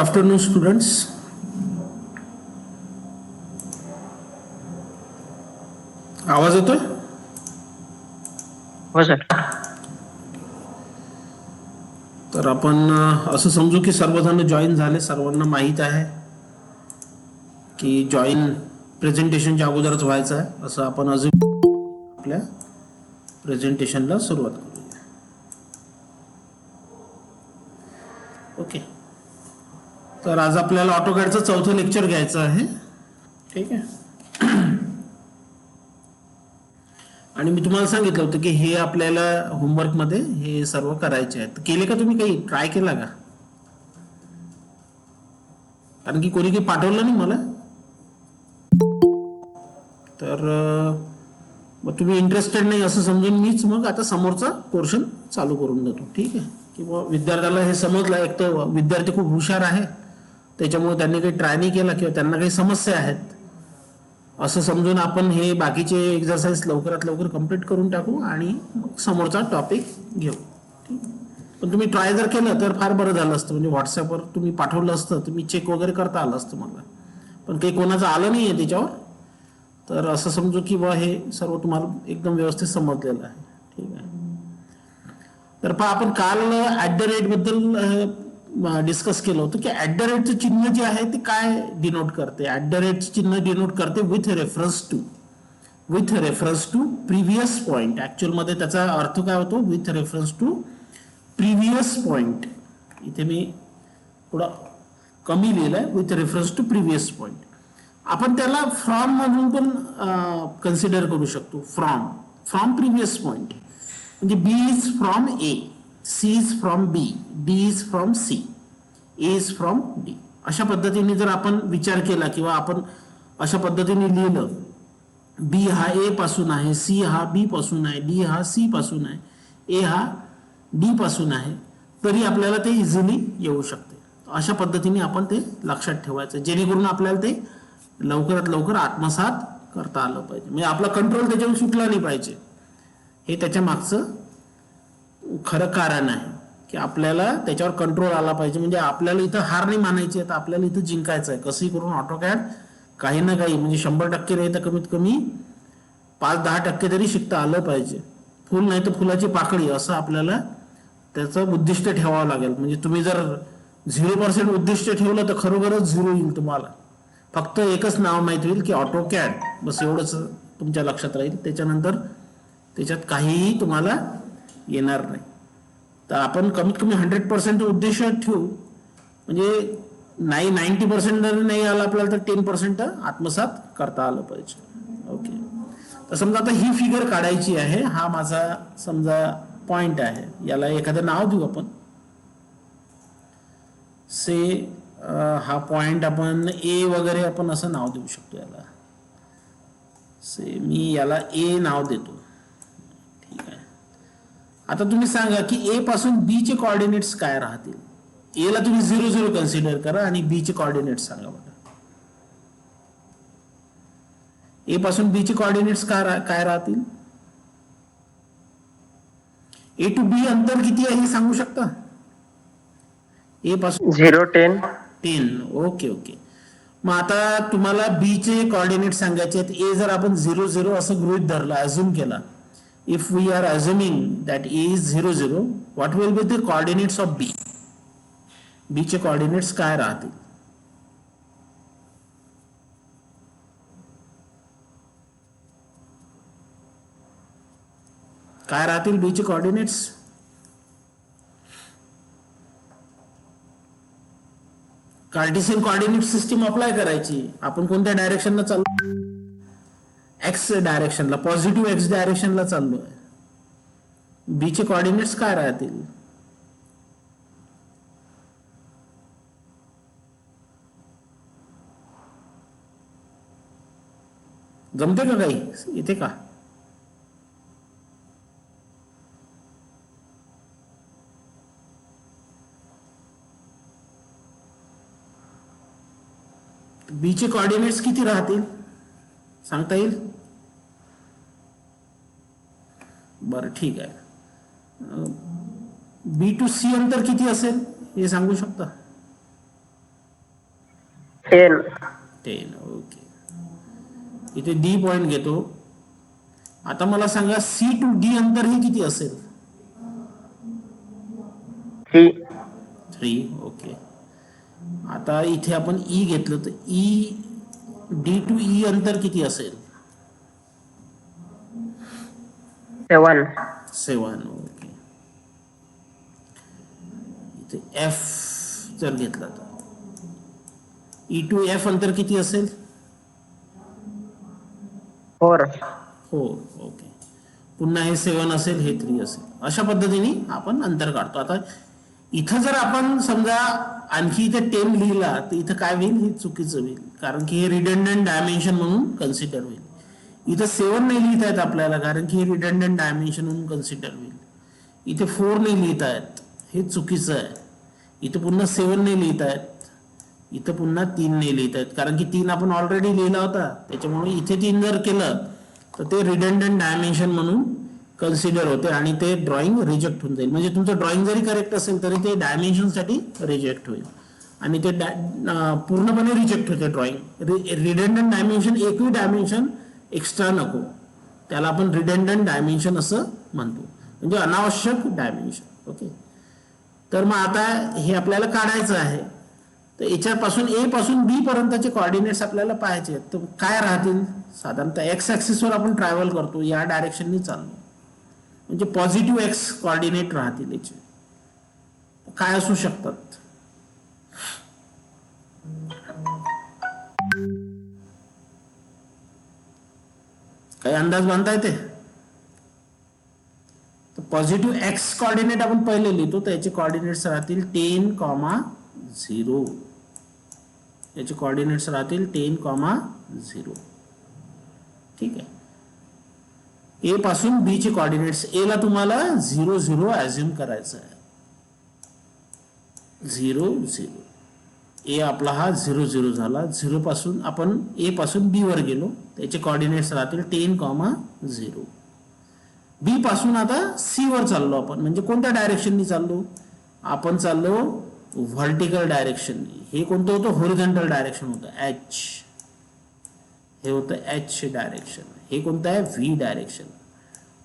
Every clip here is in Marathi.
Afternoon students. आवाज येतोय? हो सर. तर आपण असं समजू की सर्वजण जॉईन झाले. सर्वांना माहीत आहे की जॉईन प्रेझेंटेशनच्या अगोदरच व्हायचं आहे. असं आपण अजून आपल्या प्रेझेंटेशनला सुरुवात करूया. ओके. तर आज आपल्याला ऑटोकॅडचं चौथं लेक्चर घ्यायचं आहे. ठीक आहे. आणि मी तुम्हाला सांगितलं होतं की हे आपल्याला होमवर्कमध्ये हे सर्व करायचे आहेत. केले का तुम्ही? काही ट्राय केला का? कारण की कोणी काही पाठवलं नाही मला. तर मग तुम्ही इंटरेस्टेड नाही असं समजून मीच मग आता समोरचा पोर्शन चालू करून देतो. ठीक आहे. किंवा विद्यार्थ्याला हे समजलं, एक तर विद्यार्थी खूप हुशार आहे, त्याच्यामुळे त्यांनी काही ट्राय नाही केला किंवा त्यांना काही समस्या आहेत असं समजून आपण हे बाकीचे एक्झरसाइज लवकरात लवकर कंप्लीट करून टाकू आणि मग समोरचा टॉपिक घेऊ. ठीक. पण तुम्ही ट्राय जर केलं तर फार बरं झालं असतं. म्हणजे व्हॉट्सअपवर तुम्ही पाठवलं असतं तर मी चेक वगैरे करता आलं असतं मला. पण काही कोणाचं आलं नाही आहे त्याच्यावर. तर असं समजू की बा हे सर्व तुम्हाला एकदम व्यवस्थित समजलेलं आहे. ठीक आहे. तर पहा, आपण काल @ बद्दल डिस्कस केलं होतं की @ चिन्ह जे आहे ते काय डिनोट करते. @ चिन्ह डिनोट करते with reference to previous point. Actual मध्ये त्याचा अर्थ काय होतो? With reference to previous point. इथे मी थोडा कमी लिहिलंय, with reference to previous point. आपण त्याला फ्रॉम म्हणून पण कन्सिडर करू शकतो. From previous point. म्हणजे B is from A, C is from B, D is from C, A is from D. अशा पद्धतीने जर आपण विचार केला किंवा आपण अशा पद्धतीने लिहिलं, बी हा ए पासून आहे, सी हा बी पासून आहे, डी हा सी पासून आहे, ए हा डी पासून आहे, तरी आपल्याला ते इझिली येऊ शकते. अशा पद्धतीने आपण ते लक्षात ठेवायचं, जेणेकरून आपल्याला ते लवकरात लवकर आत्मसात करता आलं पाहिजे. म्हणजे आपला कंट्रोल त्याच्यावर सुटला नाही पाहिजे. हे त्याच्या मागचं खरं कारण आहे की आपल्याला त्याच्यावर कंट्रोल आला पाहिजे. म्हणजे आपल्याला इथं हार नाही मानायची आहे, तर आपल्याला इथं जिंकायचं आहे. कसंही करून ऑटोकॅड काही ना काही, म्हणजे 100% नाही तर कमीत कमी 5-10% तरी शिकता आलं पाहिजे. फुल नाही तर फुलाची पाकळी असं आपल्याला त्याचं उद्दिष्ट ठेवावं लागेल. म्हणजे तुम्ही जर 0% उद्दिष्ट ठेवलं तर खरोखरच 0 येईल तुम्हाला. फक्त एकच नाव माहिती होईल की ऑटोकॅड, बस एवढंच तुमच्या लक्षात राहील. त्याच्यानंतर त्याच्यात काहीही तुम्हाला येणार नाही. तर आपण कमीत कमी 100% उद्देश ठेवू. म्हणजे 90% जर नाही आलं आपल्याला तर 10% आत्मसात करता आलं पाहिजे. ओके. तर समजा आता ही फिगर काढायची आहे. हा माझा समजा पॉइंट आहे. याला एखादं नाव देऊ आपण. से हा पॉइंट आपण ए वगैरे आपण असं नाव देऊ शकतो याला. से मी याला ए नाव देतो. ठीक आहे. आता तुम्ही सांगा की ए पासून बी चे कॉर्डिनेट्स काय राहतील. ए ला तुम्ही 0-0 कन्सिडर करा आणि बी चे कॉर्डिनेट्स सांगा बघा. ए पासून बी चे कॉर्डिनेट्स काय राहतील? ए टू बी अंतर किती आहे हे सांगू शकता? ए पासून 0, 10. 10. Okay okay. मग आता तुम्हाला बी चे कॉर्डिनेट सांगायचे आहेत. ए जर आपण 0-0 असं गृहीत धरलं, अझ्युम केला, if we are assuming that a is 0-0, what will be the coordinates of b? b चे coordinates काय राहतील? काय राहतील b चे coordinates? Cartesian coordinate system apply करायची. आपण कोणत्या डायरेक्शनला चाललो? एक्स डायरेक्शनला, पॉझिटिव्ह एक्स डायरेक्शनला चाललो आहे. बी चे कॉर्डिनेट्स काय राहतील? जमते का काही इथे का? बी चे कॉर्डिनेट्स किती राहतील सांगता येईल? बरं ठीक आहे. बी टू सी अंतर किती असेल हे सांगू शकता? 10. 10. ओके, इथे डी पॉइंट घेतो. आता मला सांगा सी टू डी अंतर हे किती असेल? 3. 3. ओके, आता इथे आपण ई घेतलं तर ई डी टू ई अंतर किती असेल? 7. 7. ओके, इथे एफ जर घेतला तर ई टू एफ अंतर किती असेल? 4. 4. ओके, पुन्हा हे 7 असेल, हे 3 असेल. अशा पद्धतीने आपण अंतर काढतो. आता इथं जर आपण समजा आणखी इथे 10 लिहिला तर इथं काय होईल? हे चुकीचं होईल, कारण की हे रिडंडंट डायमेन्शन म्हणून कन्सिडर होईल. इथं 7 नाही लिहिता येत आपल्याला, कारण की हे रिडंडंट डायमेन्शन म्हणून कन्सिडर होईल. इथे 4 नाही लिहिता येत, हे चुकीचं आहे. इथं पुन्हा 7 नाही लिहिता येत, इथं पुन्हा 3 नाही लिहिता येत, कारण की 3 आपण ऑलरेडी लिहिला होता. त्याच्यामुळे इथे 3 जर केलं तर ते रिडंडंट डायमेन्शन म्हणून कन्सिडर होते आणि ते ड्रॉइंग रिजेक्ट होऊन जाईल. म्हणजे तुमचं ड्रॉइंग जरी करेक्ट असेल तरी ते डायमेन्शनसाठी रिजेक्ट होईल आणि ते पूर्णपणे रिजेक्ट होते ड्रॉइंग. रिडंडंट डायमेन्शन, एकही डायमेन्शन एक्स्ट्रा नको, त्याला आपण रिडंडंट डायमेन्शन असं म्हणतो, म्हणजे अनावश्यक डायमेन्शन. ओके, तर मग आता हे आपल्याला काढायचं आहे. तर याच्यापासून ए पासून बी पर्यंतचे कॉर्डिनेट्स आपल्याला पाहायचे. तर काय राहतील? साधारणतः एक्स ऍक्सिसवर आपण ट्रॅव्हल करतो, या डायरेक्शननी चाललो, म्हणजे पॉझिटिव्ह एक्स कॉर्डिनेट राहतील. याचे काय असू शकतात? काही अंदाज बांधता येते? तर पॉझिटिव्ह एक्स कॉर्डिनेट आपण पहिले लिहितो, तर याचे कॉर्डिनेट्स राहतील 10,0. याचे कॉर्डिनेट्स राहतील 10,0. ठीक आहे. ए पासून बी चे कॉर्डिनेट्स, ए ला तुम्हाला 0, 0 ऍझ्युम करायचं आहे. 0, 0. ए आपला हा 0, 0 झाला. 0 पासून आपण ए पासून बी वर गेलो, त्याचे कॉर्डिनेट्स राहतील 10,0. बी पासून आता सी वर चाललो आपण, म्हणजे कोणत्या डायरेक्शननी चाललो? आपण चाललो व्हर्टिकल डायरेक्शननी. हे कोणतं होतं? हॉरिझॉन्टल डायरेक्शन होतं, एच. हे होतं एच डायरेक्शन. हे कोणतं आहे? V direction.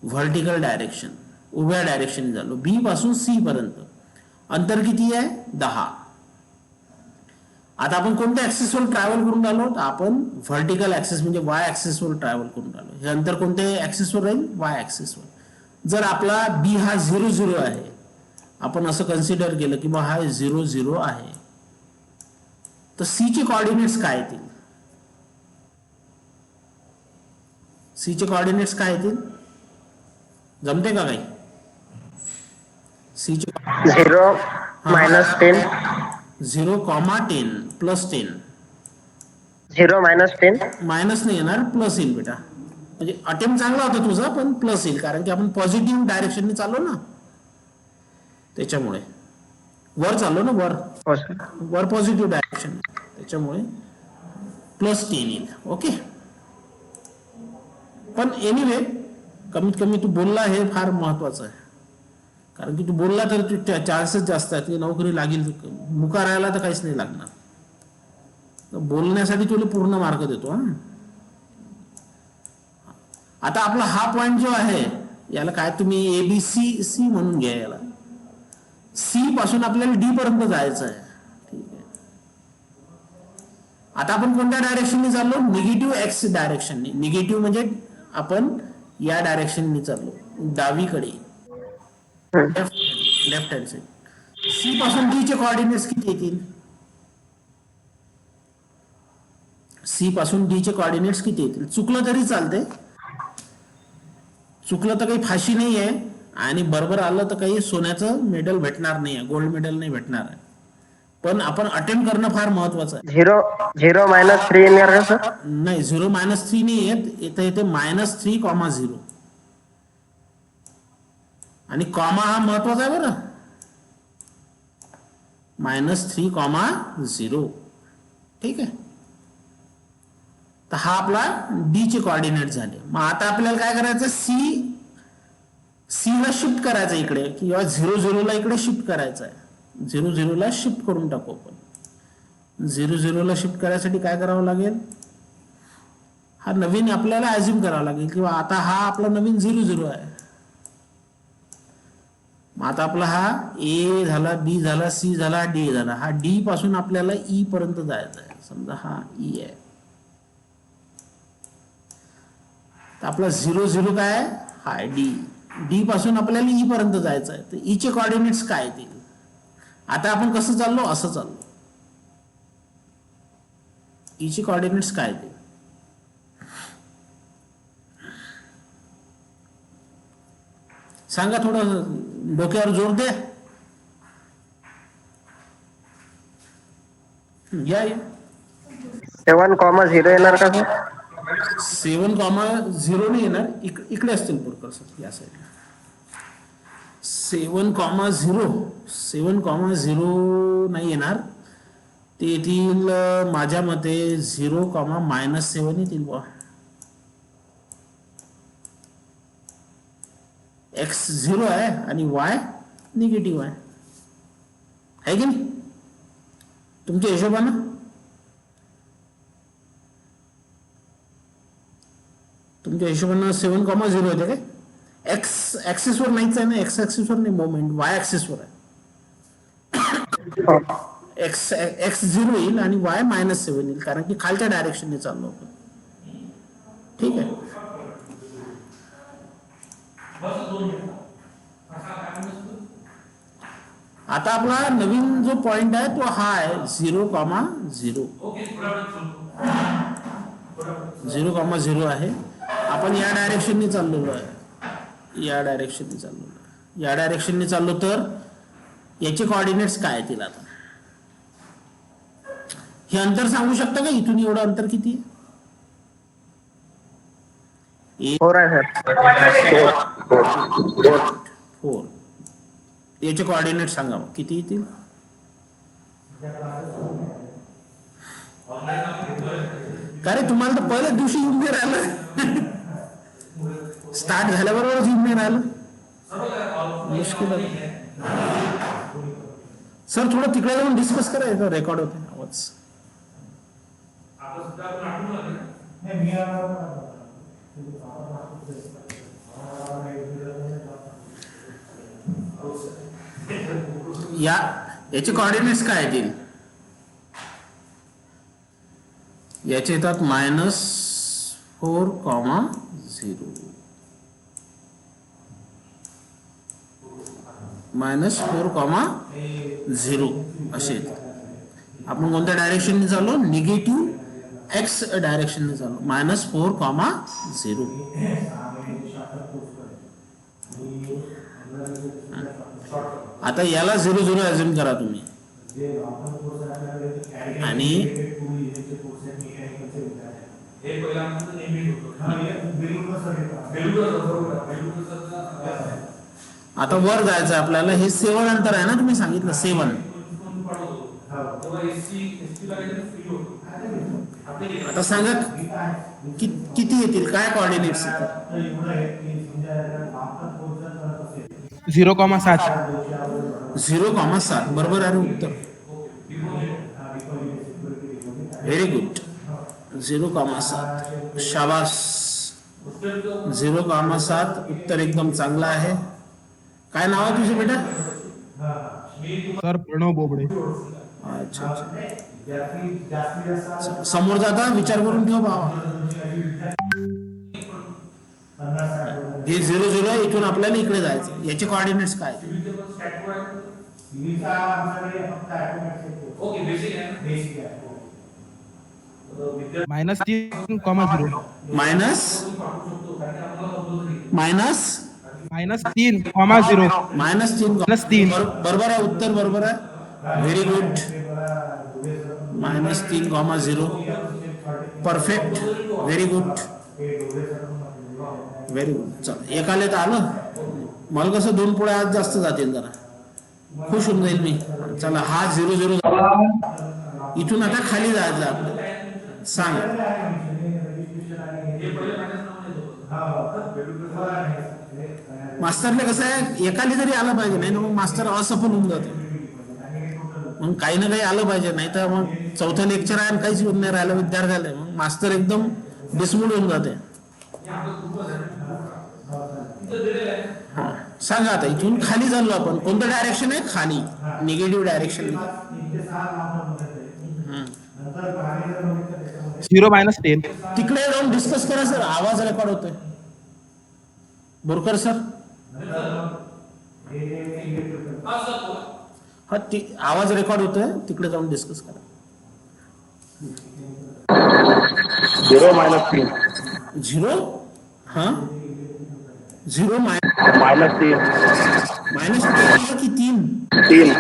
व्हर्टिकल डायरेक्शन, उभ्या डायरेक्शन झालो. बी पासून सी पर्यंत अंतर किती आहे? 10. आता आपण कोणत्या ऍक्सिसवर ट्रॅव्हल करून राहिलो? तर आपण व्हर्टिकल ऍक्सिस म्हणजे वाय ऍक्सिसवर ट्रॅव्हल करून राहिलो. हे अंतर कोणत्या ऍक्सिसवर राहील? वाय ऍक्सिसवर. जर आपला बी हा 0, 0 आहे, आपण असं कन्सिडर केलं की बा हा 0, 0 आहे, तर सी चे कॉर्डिनेट्स काय येतील? सी चे कॉर्डिनेट्स काय येतील? जमते का काही? सी चे 0, -10. 0, 10 प्लस 10. 0, -10. मायनस नाही येणार, प्लस येईल बेटा. म्हणजे अटेम्प्ट चांगला होता तुझा, पण प्लस येईल, कारण की आपण पॉझिटिव्ह डायरेक्शनने चाललो ना, त्याच्यामुळे वर चाललो ना, वर पॉझिटिव्ह डायरेक्शन, त्याच्यामुळे +10 येईल. ओके, पण एनिवे कमीत कमी तू बोलला हे फार महत्वाचं आहे, कारण की तू बोलला तर चान्सेस जास्त आहेत की नोकरी लागेल. मुका राहायला तर काहीच नाही लागणार. बोलण्यासाठी तुला पूर्ण मार्क देतो. आता आपला हा पॉइंट जो आहे, याला काय तुम्ही ABC म्हणून घ्या. याला सी पासून आपल्याला डी पर्यंत जायचं आहे. ठीक आहे. आता आपण कोणत्या डायरेक्शनने चाललो? Negative x डायरेक्शनने. निगेटिव्ह म्हणजे आपण या डायरेक्शनने चाललो, डावीकडे, लेफ्ट हँड साइड. सी पासून डी चे कॉर्डिनेट्स किती येतील? सी पासून डी चे कॉर्डिनेट्स किती येतील? चुकलं तरी चालते, चुकलं तर काही फाशी नाही आहे, आणि बरोबर आलं तर काही सोन्याचं मेडल भेटणार नाही आहे, गोल्ड मेडल नाही भेटणार आहे. पण आपण अटेम्प्ट करणं फार महत्वाचं आहे. 0, -3 येणार का सर? नाही, 0, -3 नाही येत, इथे येते -3, 0. आणि कॉमा हा महत्वाचा आहे बरं. -3, 0. ठीक आहे. तर हा आपला डी चे कॉर्डिनेट झाले. मग आता आपल्याला काय करायचं? सी ला शिफ्ट करायचं इकडे, किंवा 0, 0 ला इकडे शिफ्ट करायचं आहे. 0, 0 ला शिफ्ट करून टाकू आपण. 0 शिफ्ट करायसाठी काय करावं लागेल, हा नवीन आपल्याला ऍझ्युम करावा लागेल किंवा आता हा आपला नवीन 0 आहे. मग आता आपला हा ए झाला, बी झाला, सी झाला, डी झाला. हा डी पासून आपल्याला ई पर्यंत जायचं आहे. समजा हा ई आहे, तर आपला 0 काय आहे, हा डी. डी पासून आपल्याला ई पर्यंत जायचं आहे, तर ई चे कॉर्डिनेट्स काय येतील. आता आपण कसं चाललो, असं चाललो. ई चे कॉर्डिनेट्स काय येतील, सांगा, थोडं डोक्यावर जोर दे. या 7,0 येणार का सर? 7,0 नाही येणार, इकडे असतील पुरकर सर, या साईडला. 7,0 नाही येणार, ते येतील माझ्या मते 0,-7 येतील बा. एक्स 0 आहे आणि वाय निगेटिव्ह आहे की नाही तुमच्या हिशोबानं. तुमच्या हिशोबानं 7,0 होते काय. एक्स ऍक्सिसवर नाहीच आहे ना, एक्स ऍक्सिसवर नाही मोमेंट, वाय ऍक्सिसवर आहे. एक्स 0 येईल आणि वाय -7 येईल, कारण की खालच्या डायरेक्शनने चाललो आपण. ठीक आहे. आता आपला नवीन जो पॉइंट आहे तो हा आहे 0,0. 0,0 आहे. आपण या डायरेक्शनने चाललेलो आहे, या डायरेक्शनने चाललो, तर याचे कॉर्डिनेट्स काय येतील. आता हे अंतर सांगू शकता का, इथून एवढं अंतर किती आहे. 4 आहे सर. 4. याचे कॉर्डिनेट सांगा किती येतील. का रे, तुम्हाला तर पहिल्याच दिवशी येऊन नाही राहिलं, स्टार्ट झाल्याबरोबरच येऊन नाही राहिलं, मुश्किल आहे. सर थोडं तिकडे जाऊन डिस्कस करा, रेकॉर्ड होते आवाज. याचे कॉर्डिनेट्स काय येतील. याचे येतात -4,0 -4,0 असे येतात. आपण कोणत्या डायरेक्शनने चाललो, निगेटिव्ह एक्स डायरेक्शनने चाललो, -4,0. आता याला 0 अज्युम करा तुम्ही, आणि आता वर जायचं आपल्याला. हे 7 अंतर आहे ना, तुम्ही सांगितलं 7. आता सांगा किती येतील, काय कॉर्डिनेट्स येतील. 0,7. 0,7 बरोबर आहे उत्तर. Very good. 0,7 शाबास. 0,7 उत्तर एकदम चांगलं आहे. काय नाव आहे तुझं बेटा. सर प्रणव बोबडे. अच्छा. समोर जाता विचार करून ठेव बाबा. हे 0,0 आहे, इथून आपल्याला इकडे जायचं. याचे कॉर्डिनेट्स काय. -3,0 -3,0 बरोबर आहे उत्तर, बरोबर आहे. Very good. -3,0 perfect. Very good. Very good. चल, एकाले तर आलं. मला कसं 2 पोळ्या आज जास्त जातील, जरा खुश होऊन जाईल मी. चला, हा 0,0 इथून आता खाली जायचं आपलं. सांग. मास्तरला कसं आहे, एकाले जरी आलं पाहिजे, नाही ना मग मास्तर असफल होऊन जाते. मग काही ना काही आलं पाहिजे, नाही तर मग चौथं लेक्चर आहे आणि काहीच येऊन नाही राहिलं विद्यार्थ्याला, मग मास्तर एकदम डिसमूड होऊन जाते. हा, सांगा आता इथून खाली चाललो आपण, कोणतं डायरेक्शन आहे? खाली, निगेटिव्ह डायरेक्शन. 0-10. तिकडे जाऊन डिस्कस करा सर, आवाज रेकॉर्ड होतोय. बोरकर सर, हा आवाज रेकॉर्ड होतोय, तिकडे जाऊन डिस्कस करा. 0-3. 0, हा 0 -3. -3 की 3? 3.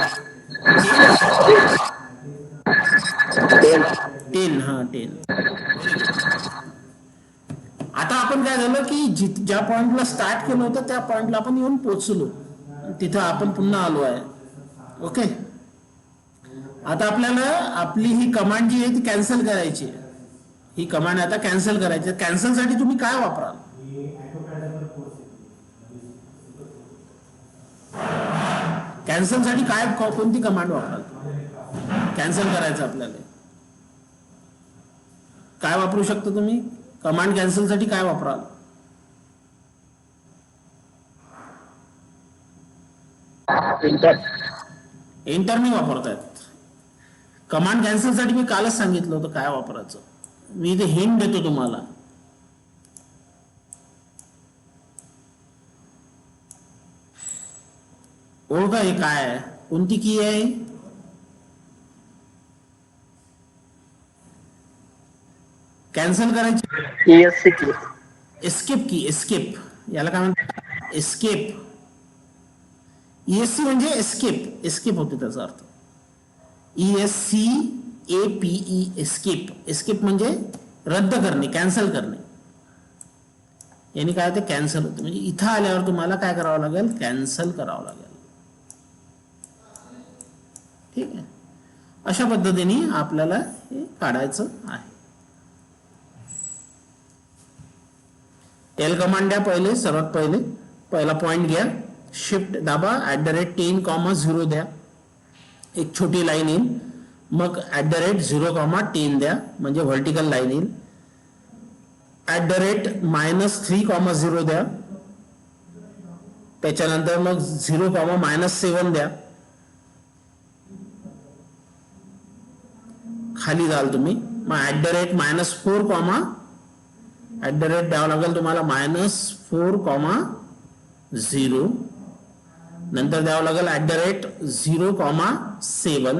10, हा 10. आता आपण काय झालं की ज्या पॉइंटला स्टार्ट केलं होतं त्या पॉइंटला आपण येऊन पोहोचलो, तिथं आपण पुन्हा आलो आहे. ओके, आता आपल्याला आपली ही कमांड जी आहे ती कॅन्सल करायची आहे. ही कमांड आता कॅन्सल करायची. कॅन्सल साठी तुम्ही काय वापराल? कॅन्सल साठी काय कोणती कमांड वापराल? कॅन्सल करायचं आपल्याला काय वापरू शकता तुम्ही? कमांड कॅन्सल साठी काय वापराल? एंटर नाही वापरतायत. कमांड कॅन्सल साठी मी कालच सांगितलं होतं काय वापरायचं. मी इथे हिंट देतो तुम्हाला. ओळखा हे काय आहे, कोणती की आहे? कॅन्सल करायची ESC की. एस्केप की. एस्केप याला काय म्हणतात? एस्केप. ESC म्हणजे एस्केप. एस्केप होते त्याचा अर्थ. ESCAPE escape. एस्केप म्हणजे रद्द करणे, कॅन्सल करणे. याने काय होते? कॅन्सल होते. म्हणजे इथं आल्यावर तुम्हाला काय करावं लागेल? कॅन्सल करावं लागेल. ठीक आहे, अशा पद्धतीने आपल्याला हे काढायचं आहे. एल कमांड द्या पहिले, सर्वात पहिला पॉइंट घ्या, शिफ्ट दाबा, @10,0 द्या, एक छोटी लाईन येईल. मग @0,10 द्या, म्हणजे व्हर्टिकल लाईन येईल. @-3,0 द्या, त्याच्यानंतर मग 0,-7 द्या. खाली जाल तुम्ही, मग @-4, द्यावं लागेल तुम्हाला -4,0. नंतर द्यावं लागेल @0,7,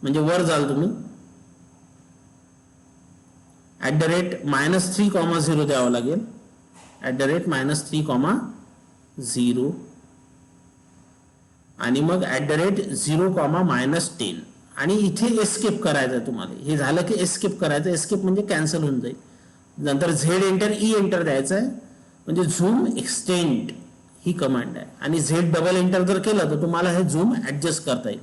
म्हणजे वर जाल तुम्ही. @-3,0 द्यावं लागेल, @-3,0, आणि मग @0,-10. आणि इथे एस्केप करायचं तुम्हाला. हे झालं की एस्केप करायचं. एस्केप म्हणजे कॅन्सल होऊन जाईल. नंतर Z एंटर, E एंटर द्यायचं आहे, म्हणजे झूम एक्सटेंड ही कमांड आहे. आणि Z डबल एंटर जर केलं तर तुम्हाला हे झूम ऍडजस्ट करता येईल.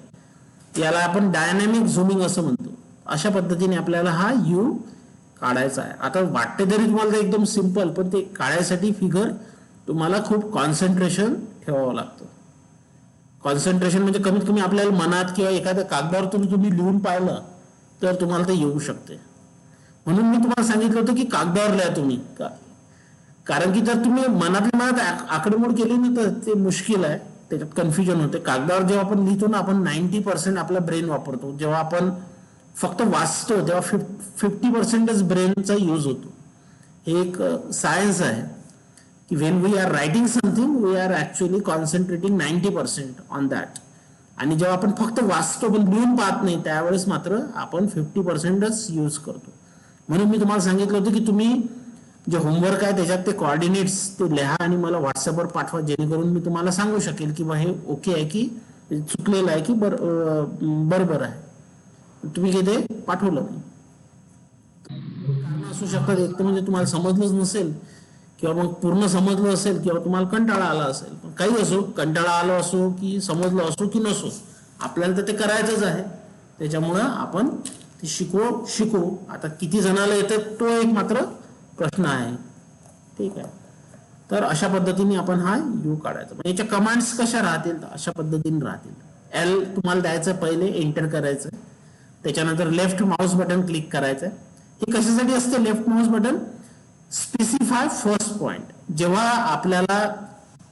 याला आपण डायनॅमिक झूमिंग असं म्हणतो. अशा पद्धतीने आपल्याला हा U काढायचा आहे. आता वाटते तरी तुम्हाला एकदम सिंपल, पण ते काढायसाठी फिगर तुम्हाला खूप कॉन्सन्ट्रेशन ठेवावं लागतं. कॉन्सन्ट्रेशन म्हणजे कमीत कमी आपल्याला मनात किंवा एखाद्या कागदावर तुम्ही लिहून पाहिलं तर तुम्हाला ते येऊ शकते. म्हणून मी तुम्हाला सांगितलं होतं की कागदावर लिहा तुम्ही, कारण की जर तुम्ही मनातल्या मनात आकडेमोड केली ना तर ते मुश्किल आहे, त्याच्यात कन्फ्युजन होते. कागदावर जेव्हा आपण लिहितो ना, आपण 90% आपला ब्रेन वापरतो. जेव्हा आपण फक्त वाचतो तेव्हा 50%च ब्रेनचा यूज होतो. हे एक सायन्स आहे की when we are writing something we are actually concentrating 90% on that. आणि जेव्हा आपण फक्त वाचतो पण लिहून पाहत नाही त्यावेळेस मात्र आपण 50%च यूज करतो. म्हणून मी तुम्हाला सांगितलं होतं की तुम्ही जे होमवर्क आहे त्याच्यात ते कोऑर्डिनेट्स ते लिहा आणि मला व्हॉट्सअपवर पाठवा, जेणेकरून मी तुम्हाला सांगू शकेल की हे ओके आहे की चुकलेलं आहे की बरोबर आहे. तुम्ही ते पाठवलं नाही. कारण असू शकतात. एक तर म्हणजे तुम्हाला समजलंच नसेल, किंवा मग पूर्ण समजलं असेल, किंवा तुम्हाला कंटाळा आला असेल. काही असो, कंटाळा आला असो की समजलं असो की नसो, आपल्याला तर ते करायचंच आहे. त्याच्यामुळं आपण ते शिकू. आता किती जणाला येतं तो एक मात्र प्रश्न आहे. ठीक आहे, तर अशा पद्धतीने आपण हा U काढायचा. म्हणजे याच्या कमांड्स कशा राहतील तर अशा पद्धतीने राहतील. एल तुम्हाला द्यायचं, पहिले एंटर करायचं, त्याच्यानंतर लेफ्ट माउस बटन क्लिक करायचं. हे कशासाठी असते left mouse button? Specify first point. जेव्हा आपल्याला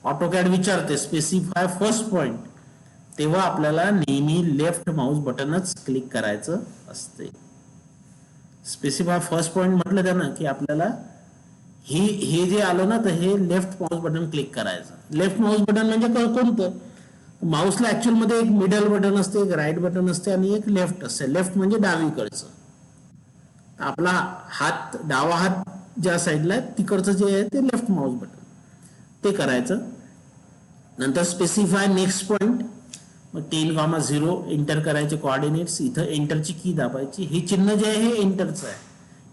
ऑटोकॅड विचारते स्पेसिफाय फर्स्ट पॉइंट, तेव्हा आपल्याला नेहमी लेफ्ट माउस बटनच क्लिक करायचं असते. स्पेसिफाय फर्स्ट पॉइंट म्हटलं त्यानं की आपल्याला हे जे आलं ना, तर हे लेफ्ट माउस बटन क्लिक करायचं. लेफ्ट माउस बटन म्हणजे कोणतं? माउसला ऍक्च्युअल मध्ये एक मिडल बटन असते, एक राईट बटन असते आणि एक लेफ्ट असते. लेफ्ट म्हणजे डावीकडचं. आपला हात, डावा हात ज्या साईडला आहे तिकडचं जे आहे ते लेफ्ट माउस बटन, ते करायचं. नंतर स्पेसिफाय नेक्स्ट पॉइंट, मग 10,0 एंटर करायचे कोऑर्डिनेट्स. इथं एंटरची की दाबायची. हे चिन्ह जे आहे हे एंटरचं आहे.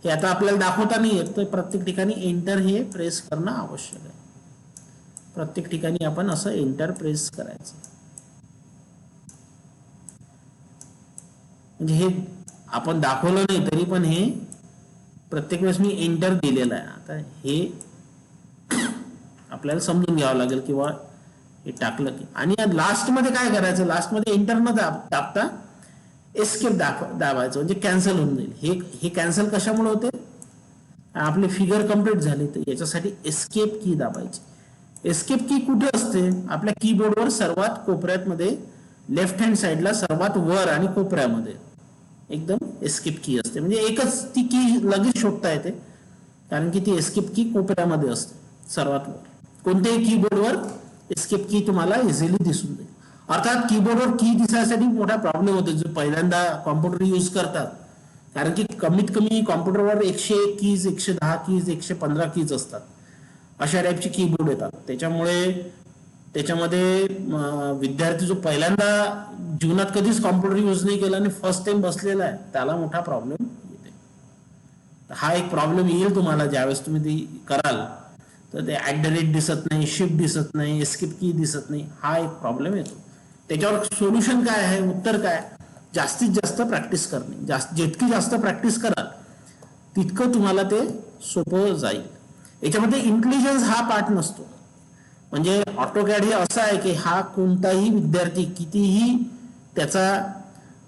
हे आता आपल्याला दाखवता नाही येत, तर प्रत्येक ठिकाणी एंटर हे प्रेस करणं आवश्यक आहे. प्रत्येक ठिकाणी आपण असं एंटर प्रेस करायचं. म्हणजे हे आपण दाखवलं नाही तरी पण हे प्रत्येक वेळेस मी एंटर दिलेलं आहे. आता हे आपल्याला समजून घ्यावं लागेल किंवा हे टाकलं की. आणि लास्ट मध्ये काय करायचं? लास्ट मध्ये एंटर न दाबता एस्केप दाबायचं, म्हणजे कॅन्सल होऊन जाईल. हे कॅन्सल कशामुळे होते? आपले फिगर कंप्लीट झाले, तर याच्यासाठी एस्केप की दाबायची. एस्केप की कुठे असते? आपल्या कीबोर्डवर सर्वात कोपऱ्यात मध्ये, लेफ्ट हँड साइडला सर्वात वर आणि कोपऱ्यामध्ये एकदम एस्केप की असते. म्हणजे एकच ती की लगेच शोधता येते, कारण की ती एस्केप की कोपऱ्यामध्ये असते सर्वात वर. कोणत्याही कीबोर्डवर एस्केप की तुम्हाला इझिली दिसून जाईल. अर्थात कीबोर्डवर की दिसायसाठी मोठा प्रॉब्लेम होतो जो पहिल्यांदा कॉम्प्युटर यूज करतात, कारण की कमीत कमी कॉम्प्युटरवर 101 कीज, 110 कीज, 115 कीज असतात. अशा टाईपची कीबोर्ड येतात. त्याच्यामध्ये विद्यार्थी जो पहिल्यांदा जीवनात कधीच कॉम्प्युटर यूज नाही केला आणि फर्स्ट टाइम बसलेला आहे, त्याला मोठा प्रॉब्लेम येते. हा एक प्रॉब्लेम येईल तुम्हाला ज्यावेळेस तुम्ही ती कराल, तर ते @ दिसत नाही, शिफ्ट दिसत नाही, एस्केप की दिसत नाही, हा एक प्रॉब्लेम येतो. त्याच्यावर सोल्युशन काय आहे? उत्तर काय? जास्तीत जास्त प्रॅक्टिस करणे. जितकी जास्त प्रॅक्टिस कराल तितकं तुम्हाला ते सोपं जाईल. याच्यामध्ये इंटेलिजन्स हा पार्ट नसतो. म्हणजे ऑटोकॅड हे असं आहे की हा कोणताही विद्यार्थी कितीही त्याचा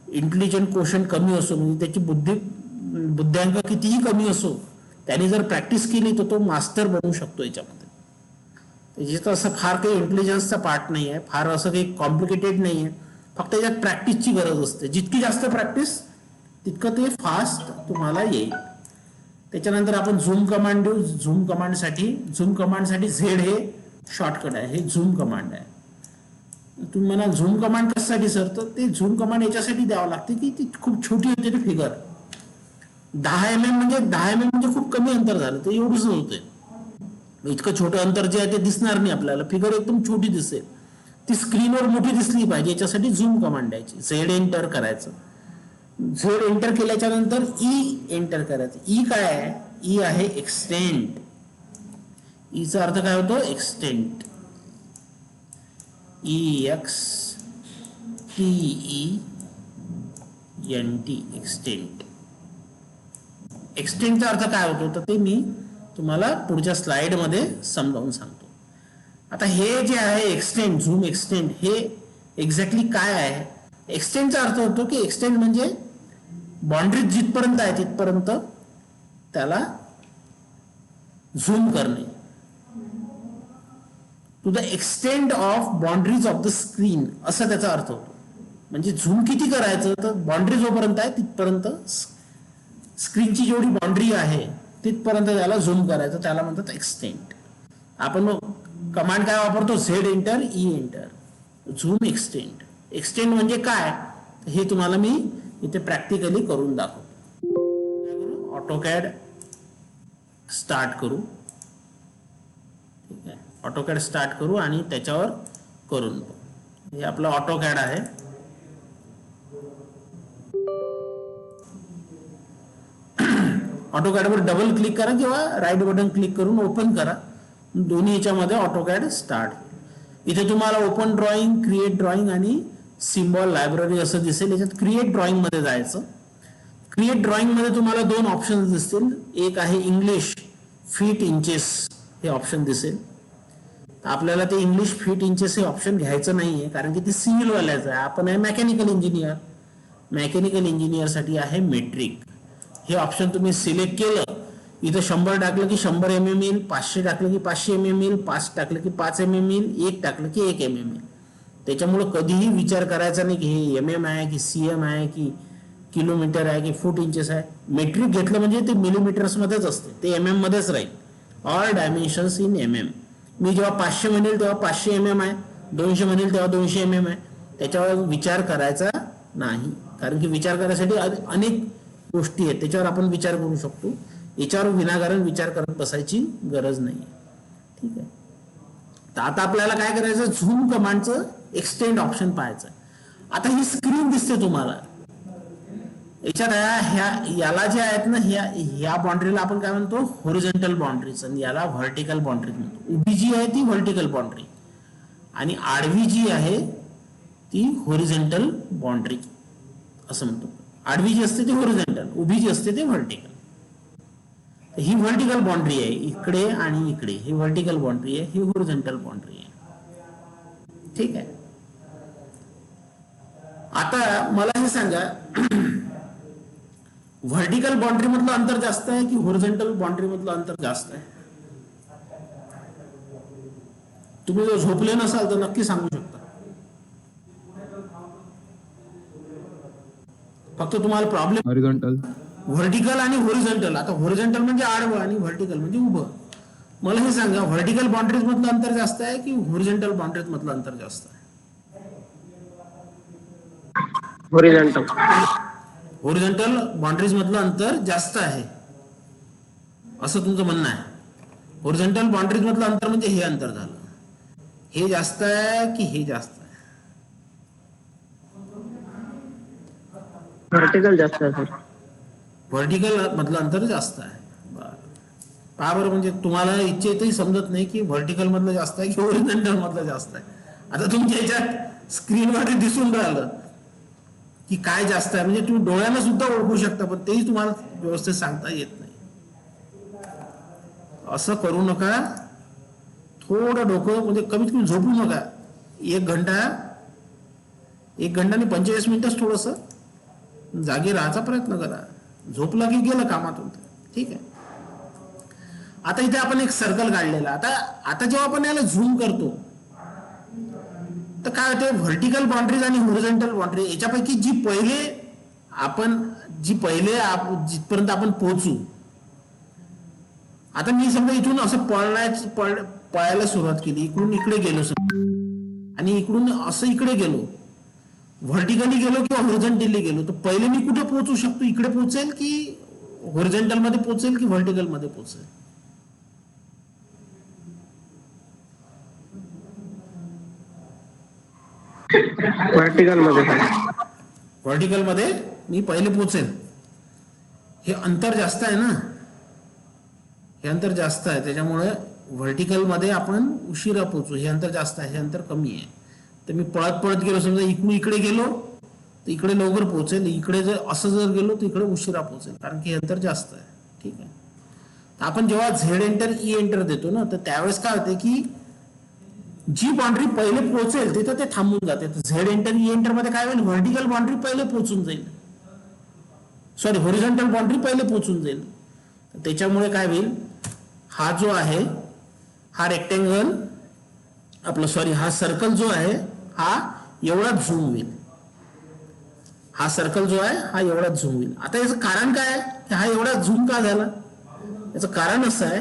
इंटेलिजंट क्वेश्चन कमी असो, म्हणजे त्याची बुद्ध्यांक कितीही कमी असो, त्याने जर प्रॅक्टिस केली तर तो मास्टर बनू शकतो याच्यामध्ये. त्याच्यात असं फार काही इंटेलिजन्सचा पार्ट नाही आहे, फार असं काही कॉम्प्लिकेटेड नाही आहे. फक्त याच्यात प्रॅक्टिसची गरज असते. जितकी जास्त प्रॅक्टिस तितकं ते फास्ट तुम्हाला येईल. त्याच्यानंतर आपण झूम कमांड देऊ. झूम कमांडसाठी झेड हे शॉर्टकट आहे. हे झूम कमांड आहे. तुम्ही म्हणा झूम कमांड कशासाठी सर? तर ते झूम कमांड याच्यासाठी द्यावं लागते की ती खूप छोटी होते ती फिगर. 10 mm म्हणजे खूप कमी अंतर झालं, ते एवढंच होतंय. इतकं छोटं अंतर जे आहे ते दिसणार नाही आपल्याला, फिगर एकदम छोटी दिसेल. ती स्क्रीनवर मोठी दिसली पाहिजे, याच्यासाठी झूम कमांड द्यायची. झेड एंटर करायचं. झेड एंटर केल्याच्या नंतर ई एंटर करायचं. ई काय आहे? ई आहे एक्सटेंड. ईचा अर्थ काय होतो? एक्सटेंड. EXTENT, extend. एक्सटेंडचा अर्थ काय होतो तर ते मी तुम्हाला पुढच्या स्लाइड मध्ये समजावून सांगतो. आता हे जे आहे एक्सटेंड, झूम एक्सटेंड, हे एक्झॅक्टली काय आहे? एक्सटेंडचा अर्थ होतो की एक्सटेंड म्हणजे बाउंड्री जिथपर्यंत आहे तिथपर्यंत त्याला झूम करणे. To the extend of boundaries of the screen, असा त्याचा अर्थ होतो. म्हणजे झूम किती करायचं तर बाउंड्री जोपर्यंत आहे तिथपर्यंत, स्क्रीनची जेवढी बाउंड्री आहे तिथपर्यंत त्याला झूम करायचं, त्याला म्हणतात एक्सटेंड. आपण कमांड काय वापरतो? Z enter, E enter, zoom extend. Extend म्हणजे काय हे तुम्हाला मी इथे प्रॅक्टिकली करून दाखवतो. ऑटोकॅड स्टार्ट करू. ठीक आहे, ऑटोकॅड स्टार्ट करू आणि त्याच्यावर करून बघू. हे आपलं ऑटोकॅड आहे. ऑटोकॅडवर डबल क्लिक करा किंवा राईट बटन क्लिक करून ओपन करा. दोन्ही याच्यामध्ये ऑटोकॅड स्टार्ट. इथे तुम्हाला ओपन ड्रॉइंग, क्रिएट ड्रॉइंग आणि सिम्बॉल लायब्ररी असं दिसेल. याच्यात क्रिएट ड्रॉइंग मध्ये जायचं. क्रिएट ड्रॉइंग मध्ये तुम्हाला दोन ऑप्शन दिसतील. एक आहे इंग्लिश फीट इंचेस, हे ऑप्शन दिसेल. आपल्याला ते इंग्लिश फीट इंचेस हे ऑप्शन घ्यायचं नाहीये, कारण की ते सिव्हिल वाल्याचं आहे. आपण आहे मेकॅनिकल इंजिनियर. मेकॅनिकल इंजिनियरसाठी आहे मेट्रिक. हे ऑप्शन तुम्ही सिलेक्ट केलं, इथं 100 टाकलं की 100 mm येईल, 500 टाकलं की 500 mm येईल, 5 टाकलं की 5 mm येईल, 1 टाकलं की 1 mm येईल. त्याच्यामुळं कधीही विचार करायचा नाही की हे MM आहे की CM आहे की किलोमीटर आहे की फूट इंचेस आहे. मेट्रिक घेतलं म्हणजे ते मिलीमीटर्स मध्येच असते, ते MM मध्येच राहील. All dimensions in MM. मी जेव्हा 500 म्हणेल तेव्हा 500 mm आहे, 200 म्हणेल तेव्हा 200 mm आहे. त्याच्यावर विचार करायचा नाही, कारण की विचार करण्यासाठी अनेक गोष्टी आहेत, त्याच्यावर आपण विचार करू शकतो. याच्यावर विनाकारण विचार करत बसायची गरज नाही. ठीक आहे. तर आता आपल्याला काय करायचं, झूम कमांडचं एक्सटेंड ऑप्शन पाहायचं. आता ही स्क्रीन दिसते तुम्हाला, याच्यात याला जे आहेत ना, ह्या बाउंड्रीला आपण काय म्हणतो, हॉरिझॉन्टल बाउंड्रीज, आणि याला व्हर्टिकल बाउंड्री म्हणतो. उभी जी आहे ती व्हर्टिकल बाउंड्री आणि आडवी जी आहे ती हॉरिझॉन्टल बाउंड्री असं म्हणतो. आडवी जी असते ती हॉरिझॉन्टल, उभी जी असते ती व्हर्टिकल. ही व्हर्टिकल बाउंड्री आहे, इकडे आणि इकडे ही व्हर्टिकल बाउंड्री आहे, ही हॉरिझॉन्टल बाउंड्री आहे. ठीक आहे. आता मला हे सांगा, व्हर्टिकल बाउंड्री मधलं अंतर जास्त आहे की हॉरिझॉन्टल बाउंड्री मधलं अंतर जास्त आहे? तुम्ही जर झोपले नसाल तर नक्की सांगू शकता. फक्त तुम्हाला प्रॉब्लेम हॉरिझॉन्टल. व्हर्टिकल आणि हॉरिझॉन्टल. आता हॉरिझॉन्टल म्हणजे आडवं आणि व्हर्टिकल म्हणजे उभं. मला हे सांगा, व्हर्टिकल बाउंड्रीज मधलं अंतर जास्त आहे की हॉरिझॉन्टल बाउंड्रीज मधलं अंतर जास्त आहे? हॉरिझॉन्टल. हॉरिझॉन्टल बाउंड्रीज मधलं अंतर जास्त आहे असं तुमचं म्हणणं आहे. हॉरिझॉन्टल बाउंड्रीज मधलं अंतर म्हणजे हे अंतर झालं. हे जास्त आहे की हे जास्त आहे? व्हर्टिकल जास्त आहे सर. व्हर्टिकल मधलं अंतर जास्त आहे. पहा बरं, म्हणजे तुम्हाला इच्छेतही समजत नाही की व्हर्टिकल मधलं जास्त आहे की हॉरिझॉन्टल मधलं जास्त आहे. आता तुमच्या याच्यात स्क्रीनवर दिसून राहिलं की काय जास्त आहे, म्हणजे तुम्ही डोळ्यानं सुद्धा ओळखू शकता, पण तेही तुम्हाला व्यवस्थित सांगता येत नाही. असं करू नका. थोडं डोकं, म्हणजे कमीत कमी झोपू नका. 1 घंटा 1 घंटा आणि 45 मिनिटच थोडस जागी राहायचा प्रयत्न करा. झोपला की गेलं कामातून. ठीक आहे. आता इथे आपण एक सर्कल काढलेला. आता जेव्हा आपण याला झूम करतो तर काय होते, व्हर्टिकल बाउंड्रीज आणि हॉरिझॉन्टल बाउंड्री याच्यापैकी जिथपर्यंत आपण पोहोचू. आता मी समजा इथून असं पळायला सुरुवात केली, इकडून इकडे गेलो आणि इकडून असं इकडे गेलो, व्हर्टिकली गेलो किंवा हॉरिझॉन्टली गेलो, तर पहिले मी कुठे पोहोचू शकतो, इकडे पोहोचेल की हॉरिझॉन्टल मध्ये पोहोचेल की व्हर्टिकल मध्ये पोहोचेल? व्हर्टिकल मध्ये. व्हर्टिकल मध्ये मी पहिले पोहोचेल. हे अंतर जास्त आहे ना, हे अंतर जास्त आहे, त्याच्यामुळे व्हर्टिकल मध्ये आपण उशिरा पोहोचू. हे अंतर जास्त आहे, हे अंतर कमी आहे. तर मी पळत पळत गेलो, समजा इकडून इकडे गेलो तर इकडे लवकर पोहोचेल, इकडे जर गेलो तर इकडे उशिरा पोहोचेल, कारण की हे अंतर जास्त आहे. ठीक आहे. तर आपण जेव्हा झेड एंटर ई एंटर देतो ना, तर त्यावेळेस काय होते की जी बाउंड्री पहिले पोहोचेल तिथं ते थांबून जाते. झेड एंटर ई एंटर मध्ये काय होईल, व्हर्टिकल बाउंड्री पहिले पोहोचून जाईल, सॉरी हॉरिझॉन्टल बाउंड्री पहिले पोहोचून जाईल. त्याच्यामुळे काय होईल, हा जो आहे हा रेक्टेंगल आपलं, सॉरी हा सर्कल जो आहे हा एवढा झूम होईल. हा सर्कल जो आहे हा एवढा झूम होईल. आता याचं कारण काय आहे की हा एवढा झूम का झाला? याचं कारण असं आहे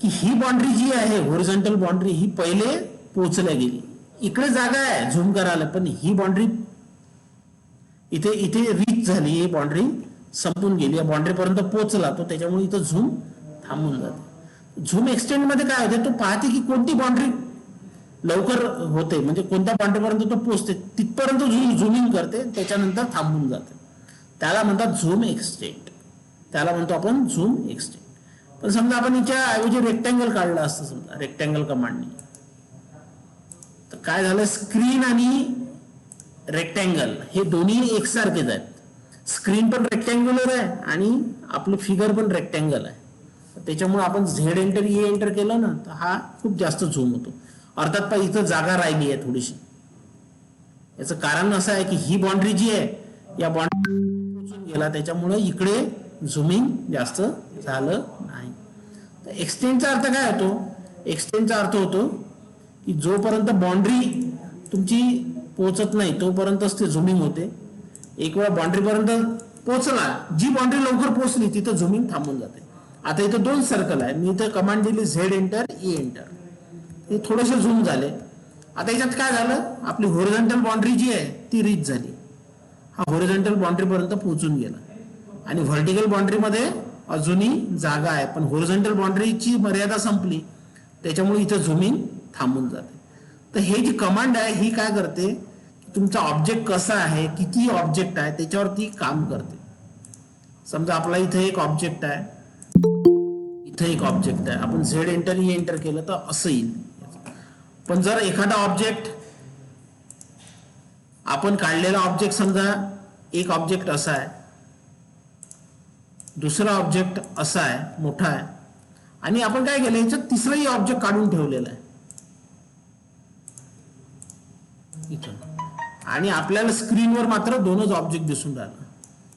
की ही बाउंड्री जी आहे हॉरिझॉन्टल बाउंड्री ही पहिले पोहोचल्या गेली. इकडे जागा आहे झूम करायला, पण ही बाउंड्री इथे रीच झाली, ही बाउंड्री संपून गेली, या बाउंड्री पर्यंत पोहोचला तो, त्याच्यामुळे इथं झूम थांबून जाते. झूम एक्सटेंड मध्ये काय होते, तो पाहते की कोणती बाउंड्री लवकर होते, म्हणजे कोणत्या बाउंड्री पर्यंत तो पोहोचते तिथपर्यंत झूमिंग करते, त्याच्यानंतर थांबून जाते. त्याला म्हणतात झूम एक्सटेंड. त्याला म्हणतो आपण झूम एक्सटेंड. पण समजा आपण याच्या ऐवजी रेक्टँगल काढलं असतं, समजा रेक्टँगल कमांडनी, तर काय झालं, स्क्रीन आणि रेक्टँगल हे दोन्ही एकसारखेच आहेत. स्क्रीन पण रेक्टँग्युलर आहे आणि आपलं फिगर पण रेक्टँगल आहे. त्याच्यामुळे आपण झेड एंटर ई एंटर केलं ना तर हा खूप जास्त झूम होतो. अर्थात पण इथं जागा राहिली आहे थोडीशी. याचं कारण असं आहे की ही बाउंड्री जी आहे या बाउंड्री गेला त्याच्यामुळे इकडे झुमिंग जास्त झालं नाही. तर एक्सटेंडचा अर्थ काय होतो? एक्सटेंडचा अर्थ होतो की जोपर्यंत बाउंड्री तुमची पोहोचत नाही तोपर्यंतच ते झुमिंग होते. एक वेळा बाउंड्रीपर्यंत पोहोचला, जी बाउंड्री लवकर पोहोचली तिथं झुमिंग थांबून जाते. आता इथं 2 सर्कल आहे, मी इथं कमांड दिली झेड एंटर ई एंटर, हे थोडेसे झूम झाले. आता याच्यात काय झालं, आपली होरिझॉन्टल बाउंड्री जी आहे ती रीच झाली. हा होरिझॉन्टल बाउंड्री पर्यंत पोहोचून गेला आणि व्हर्टिकल बाउंड्री मध्ये अजूनही जागा आहे, पण होरिझॉन्टल बाउंड्रीची मर्यादा संपली त्याच्यामुळे इथं झुमिंग थांबून जाते. तर हे जी कमांड आहे ही काय करते, तुमचा ऑब्जेक्ट कसा आहे, किती ऑब्जेक्ट आहे त्याच्यावरती काम करते. समजा आपला इथे एक ऑब्जेक्ट आहे, इथे एक ऑब्जेक्ट आहे, आपण झेड एंटर ई एंटर केलं तर असं येईल. पण जर एखादा ऑब्जेक्ट आपण काढलेला ऑब्जेक्ट, समजा एक ऑब्जेक्ट असा आहे, दुसरा ऑब्जेक्ट असा आहे मोठा आहे, आणि आपण काय केलं याच्यात तिसराही ऑब्जेक्ट काढून ठेवलेला आहे इथून, आणि आपल्याला स्क्रीनवर मात्र 2च ऑब्जेक्ट दिसून राहिलं.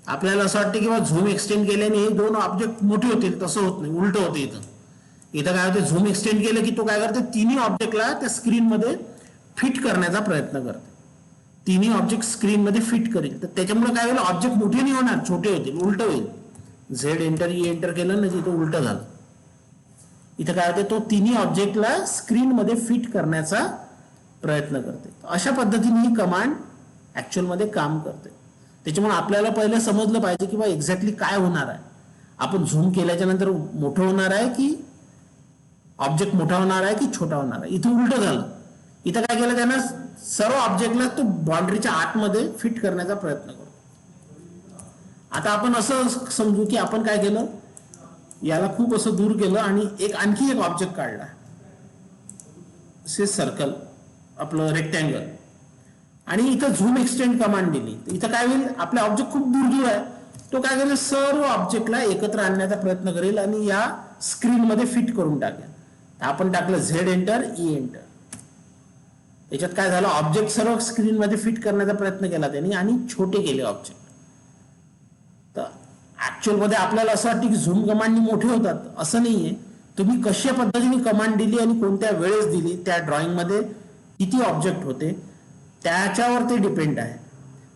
आपल्याला असं वाटतं की बा झूम एक्सटेंड केल्याने हे 2 ऑब्जेक्ट मोठे होतील, तसं होत नाही, उलट होते. इथं काय होते, झूम एक्सटेंड केलं की तो काय करते, तिन्ही ऑब्जेक्टला त्या स्क्रीन मध्ये फिट करण्याचा प्रयत्न करते. तिन्ही ऑब्जेक्ट स्क्रीन मध्ये फिट करेल, तर त्याच्यामुळे काय होईल, ऑब्जेक्ट मोठे नाही होणार, छोटे होतील, उलट होईल. झेड एंटर ई एंटर केलं ना तिथं उलट झालं. इथं काय होते, तो तिन्ही ऑब्जेक्टला स्क्रीन मध्ये फिट करण्याचा प्रयत्न करते. अशा पद्धतीने ही कमांड ऍक्च्युअल मध्ये काम करते. त्याच्यामुळे आपल्याला पहिलं समजलं पाहिजे की बा एक्झॅक्टली काय होणार आहे. आपण झूम केल्याच्या नंतर मोठं होणार आहे की ऑब्जेक्ट मोठा होणार आहे की छोटा होणार आहे. इथं उलट झालं. इथं काय केलं त्यानं, सर्व ऑब्जेक्टला तो बाउंड्रीच्या आतमध्ये फिट करण्याचा प्रयत्न करतो. आता आपण असं समजू की आपण काय केलं, याला खूप असं दूर केलं आणि आणखी एक ऑब्जेक्ट काढला, सर्कल आपलं रेक्टँगल, आणि इथं झूम एक्सटेंड कमांड दिली. इथं काय होईल, आपला ऑब्जेक्ट खूप दूर दूर आहे, तो काय करेल, सर्व ऑब्जेक्टला एकत्र आणण्याचा प्रयत्न करेल आणि या स्क्रीन मध्ये फिट करून टाकेल. आपण टाकलं झेड एंटर ई एंटर, याच्यात काय झालं, ऑब्जेक्ट सर्व स्क्रीन मध्ये फिट करण्याचा प्रयत्न केला त्यांनी आणि छोटे केले ऑब्जेक्ट. तर ऍक्च्युअल मध्ये आपल्याला असं वाटतं की झूम कमांडनी मोठे होतात, असं नाहीये. तुम्ही कशा पद्धतीने कमांड दिली आणि कोणत्या वेळेस दिली, त्या ड्रॉइंग मध्ये किती ऑब्जेक्ट होते त्याच्यावर ते डिपेंड आहे.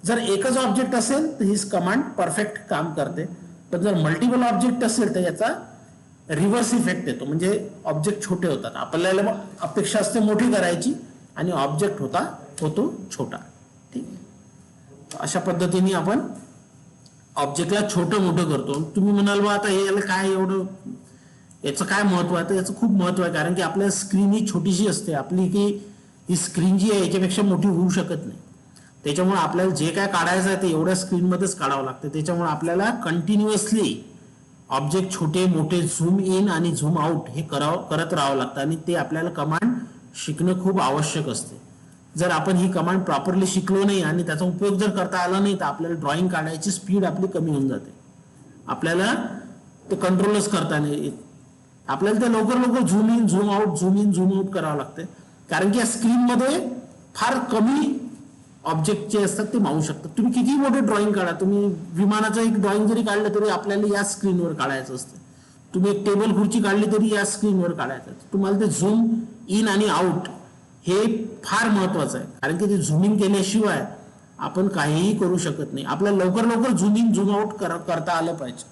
जर एकच ऑब्जेक्ट असेल तर ही कमांड परफेक्ट काम करते, पण जर मल्टिपल ऑब्जेक्ट असेल तर याचा रिव्हर्स इफेक्ट येतो, म्हणजे ऑब्जेक्ट छोटे होतात. आपल्याला अपेक्षा असते मोठी करायची आणि ऑब्जेक्ट होतो छोटा. ठीक, अशा पद्धतीने आपण ऑब्जेक्टला छोटं मोठं करतो. तुम्ही म्हणाल बा आता याला काय एवढं, याचं काय महत्व आहे, तर याचं खूप महत्व आहे. कारण की आपल्या स्क्रीन ही छोटीशी असते, आपली की ही स्क्रीन जी आहे याच्यापेक्षा मोठी होऊ शकत नाही. त्याच्यामुळे आपल्याला जे काय काढायचं आहे ते एवढ्या स्क्रीनमध्येच काढावं लागतं. त्याच्यामुळे आपल्याला कंटिन्युअसली ऑब्जेक्ट छोटे मोठे झूम इन आणि झूम आउट हे करत राहावं लागतं, आणि ते आपल्याला कमांड शिकणं खूप आवश्यक असते. जर आपण ही कमांड प्रॉपरली शिकलो नाही आणि त्याचा उपयोग जर करता आला नाही तर आपल्याला ड्रॉइंग काढायची स्पीड आपली कमी होऊन जाते. आपल्याला ते कंट्रोलच करता नाही येत. आपल्याला ते लवकर zoom in zoom out zoom in zoom out करावं लागते, कारण की या स्क्रीनमध्ये फार कमी ऑब्जेक्ट जे असतात ते मावू शकतात. तुम्ही किती मोठे ड्रॉइंग काढा, तुम्ही विमानाचं एक ड्रॉइंग जरी काढलं तरी आपल्याला या स्क्रीनवर काढायचं असतं. तुम्ही एक टेबल खुर्ची काढली तरी या स्क्रीनवर काढायचं. तुम्हाला ते झूम इन आणि आउट हे फार महत्वाचं आहे, कारण की ते झूमिंग केल्याशिवाय आपण काहीही करू शकत नाही. आपल्याला लवकर झूम इन झूम आउट करता आलं पाहिजे,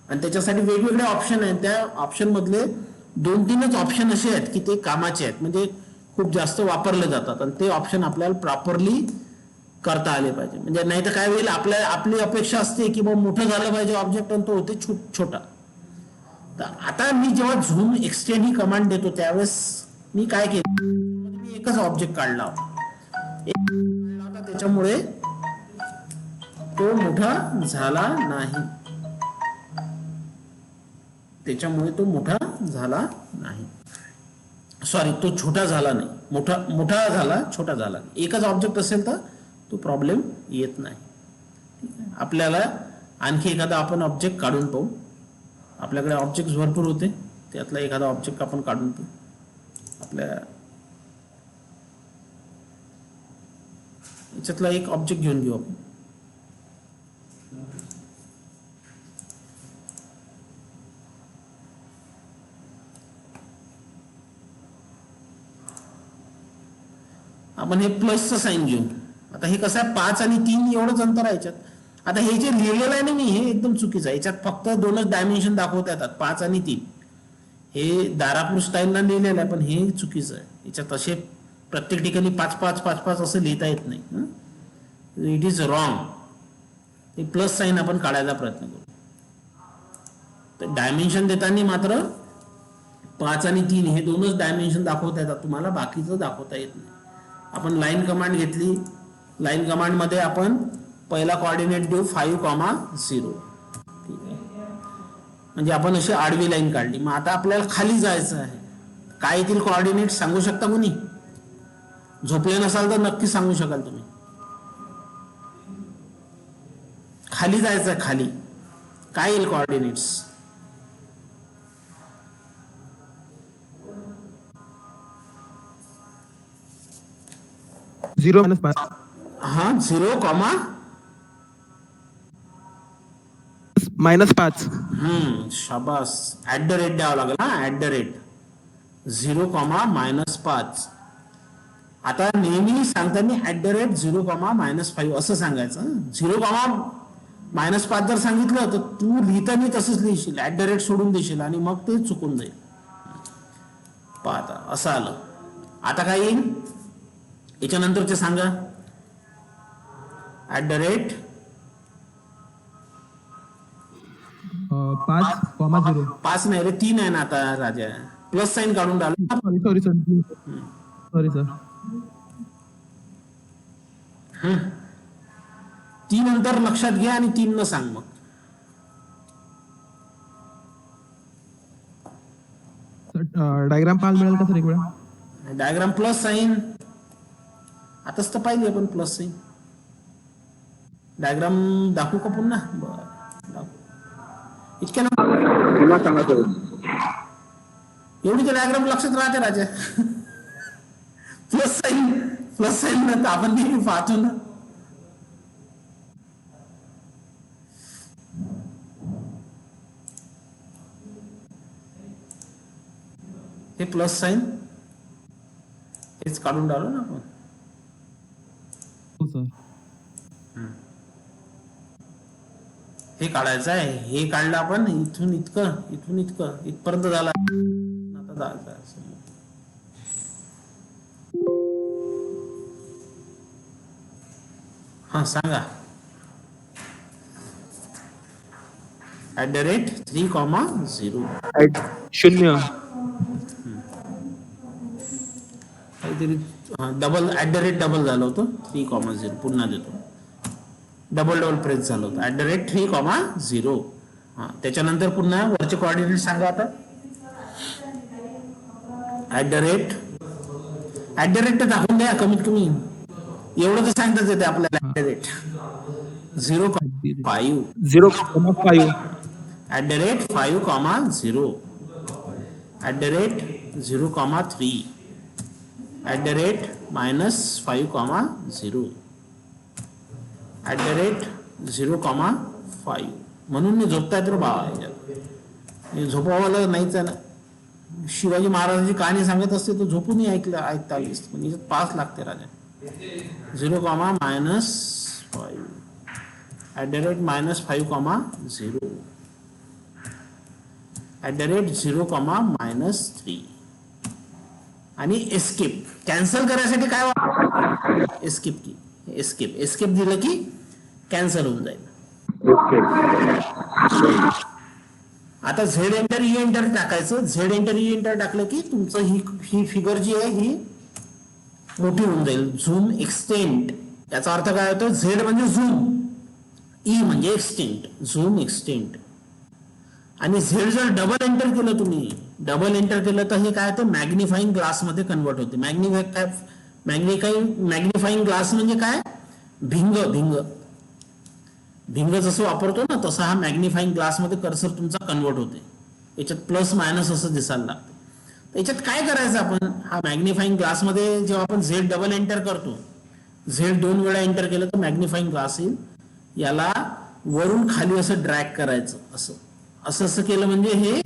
आणि त्याच्यासाठी वेगवेगळे ऑप्शन आहेत. त्या ऑप्शन मधले 2-3च ऑप्शन असे आहेत की ते कामाचे आहेत, म्हणजे खूप जास्त वापरले जातात, आणि ते ऑप्शन आपल्याला प्रॉपरली करता आले पाहिजे. म्हणजे नाही तर काय होईल, आपली अपेक्षा असते की मग मोठं झालं पाहिजे ऑब्जेक्ट, आणि तो होते छोटा. तर आता मी जेव्हा झूम एक्सटेंड ही कमांड देतो त्यावेळेस मी काय केलं, मी एकच ऑब्जेक्ट काढला होता, त्याच्यामुळे तो मोठा झाला नाही. सॉरी, तो छोटा झाला नाही, मोठा झाला, छोटा झाला नाही. एकच ऑब्जेक्ट असेल तर तो प्रॉब्लेम येत नाही. आपल्याला आणखी एखादा आपण ऑब्जेक्ट काढून पाहू. आपल्याकडे ऑब्जेक्ट भरपूर होते. त्यातला एखादा ऑब्जेक्ट आपण काढून घेऊ आपल्या याच्यातला एक ऑब्जेक्ट घेऊन घेऊ आपण. आपण हे प्लसचं साईन घेऊ. आता हे कसं आहे 5 आणि 3 एवढंच अंतर आहे याच्यात. आता हे जे लिहिलेलं आहे ना मी हे एकदम चुकीचं आहे. याच्यात फक्त 2च डायमेन्शन दाखवता येतात 5 आणि 3. हे दारापूर स्टाईलला लिहिलेलं आहे पण हे चुकीचं आहे. याच्यात असे प्रत्येक ठिकाणी 5-5-5-5 असं लिहिता येत नाही. It is wrong. हे प्लस साईन आपण काढायचा प्रयत्न करू. तर डायमेन्शन देताना मात्र 5 आणि 3 हे 2च डायमेन्शन दाखवता येतात तुम्हाला, बाकीचं दाखवता येत नाही. आपण लाईन कमांड घेतली. लाईन कमांड मध्ये आपण पहिला कोऑर्डिनेट देऊ 5,0. ठीक आहे, म्हणजे आपण अशी आडवी लाईन काढली. मग आता आपल्याला खाली जायचं आहे. काय येतील कोऑर्डिनेट सांगू शकता कोणी? झोपले नसाल तर नक्की सांगू शकाल तुम्ही. खाली जायचं आहे. खाली काय येईल कोऑर्डिनेट्स? 0 - 5 हा 0, -5 शाबास. @ द्यावं लागेल ना. @0, -5. आता नेहमी सांगताना @0, -5 असं सांगायचं. 0, -5 जर सांगितलं तर तू लिहिताना तसंच लिहिशील, @ सोडून देशील आणि मग ते चुकून जाईल. पाहता असं आलं. आता काय येईल याच्यानंतरचे सांगा. @ 5,0 5 नाही रे 3 आहे ना आता राजा. प्लस साईन काढून टाकलं. सॉरी सर 3 नंतर लक्षात घ्या आणि 3 न सांग. मग डायग्राम पाहायला मिळेल का सर एक वेळा? डायग्राम प्लस साईन आताच तर पाहिली आपण. प्लस साईन डायग्राम दाखवू का पुन्हा? बरं दाखवू. इतक्या ना पुन्हा सांगा सर. एवढी तर डायग्राम लक्षात राहते राजा. प्लस साईन ना आपण नेहमी पाहतो ना. हे प्लस साईन हेच काढून टाकलो ना आपण. हो सर. हे काढायचं आहे. हे काढलं आपण. इथून इतकं इथपर्यंत झाला. आता जायचं आहे. हा सांगा. @3, 0 0 काहीतरी डबल @डबल झालं होतं. 3, 0 पुन्हा देतो. डबल प्रेस झालं होतं. @3, 0. हा त्याच्यानंतर पुन्हा वरचे कोऑर्डिनेट सांगा. आता @तर दाखवून द्या कमीत कमी. एवढं तर सांगताच येते आपल्याला. @0, 5 0, 5 @5, 0 @0, 3 @-5, 0, 5 म्हणून मी झोपता येत बाबा. झोपावाला नाहीच आहे ना. शिवाजी महाराजांची कहाणी सांगत असते तो झोपूनही ऐकता आली असते. पण याच्यात 5 लागते राजा. 0, -5 @-5, 0, 3 आणि एस्केप. कॅन्सल करायसाठी काय एस्केप की एस्केप दिलं की कॅन्सल होऊन जाईल. आता झेड एंटर ई एंटर टाकायचं. झेड एंटर ई एंटर टाकलं की तुमचं ही फिगर जी आहे ही मोठी होऊन जाईल. झूम एक्सटेंड याचा अर्थ काय होतो? झेड म्हणजे झूम, ई म्हणजे एक्सटेंड. Zoom extend. आणि झेड जर डबल एंटर केलं तुम्ही, डबल एंटर केलं तर हे काय होतं? मॅग्निफाईंग ग्लास मध्ये कन्वर्ट होते. मॅग्निफाईंग ग्लास म्हणजे काय? भिंग जसं वापरतो ना तसा हा मॅग्निफाईंग ग्लास मध्ये कर्सर तुमचा कन्वर्ट होते. याच्यात प्लस मायनस असं दिसायला लागतं. तर याच्यात काय करायचं आपण, हा मॅग्निफाईंग ग्लासमध्ये जेव्हा आपण झेड डबल एंटर करतो, झेड 2 वेळा एंटर केलं तर मॅग्निफाईंग ग्लास येईल. याला वरून खाली असं ड्रॅग करायचं, असं असं असं केलं म्हणजे हे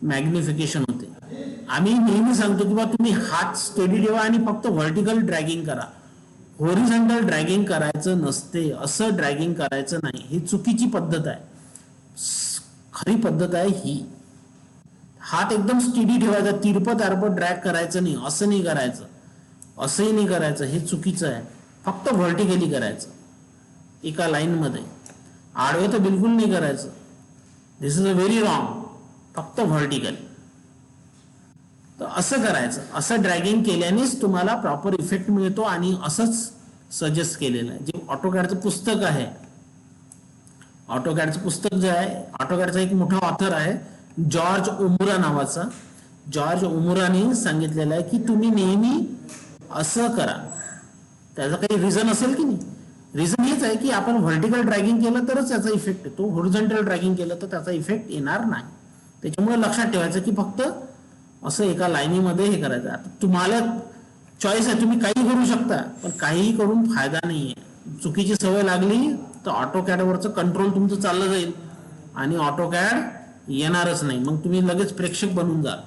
मॅग्निफिकेशन होते. आम्ही नेहमी सांगतो की बा तुम्ही हात स्टेडी ठेवा आणि फक्त व्हर्टिकल ड्रॅगिंग करा, होरिझॉन्टल ड्रॅगिंग करायचं नसते, असं ड्रॅगिंग करायचं नाही, ही चुकीची पद्धत आहे. खरी पद्धत आहे ही, हात एकदम स्टेडी ठेवायचा, तिरपत आरपत ड्रॅग करायचं नाही, असं नाही करायचं, असंही नाही करायचं, हे चुकीचं आहे. फक्त व्हर्टिकली करायचं एका लाईन मध्ये, आडवं तर बिलकुल नाही करायचं. दिस इज अ व्हेरी रॉंग. फक्त व्हर्टिकल. तर असं करायचं, असं ड्रॅगिंग केल्यानेच तुम्हाला प्रॉपर इफेक्ट मिळतो. आणि असंच सजेस्ट केलेलं आहे. जे ऑटोकॅडचं पुस्तक आहे, ऑटोकॅडचं पुस्तक जे आहे, ऑटोकॅडचा एक मोठा ऑथर आहे जॉर्ज ओमुरा नावाचा. जॉर्ज ओमुराने सांगितलेलं आहे की तुम्ही नेहमी असं करा. त्याचं काही रिझन असेल की नाही, रिझन हेच आहे की आपण व्हर्टिकल ड्रॅगिंग केलं तरच त्याचा इफेक्ट येतो, होरिझॉन्टल ड्रॅगिंग केलं तर त्याचा इफेक्ट येणार नाही. त्याच्यामुळे लक्षात ठेवायचं की फक्त असं एका लाईनीमध्ये हे करायचं. आता तुम्हाला चॉईस आहे, तुम्ही काही करू शकता, पण काहीही करून फायदा नाहीये. चुकीची सवय लागली तर ऑटोकॅडवरचं कंट्रोल तुमचं चाललं जाईल आणि ऑटोकॅड येणारच नाही. मग तुम्ही लगेच प्रेक्षक बनून जाल.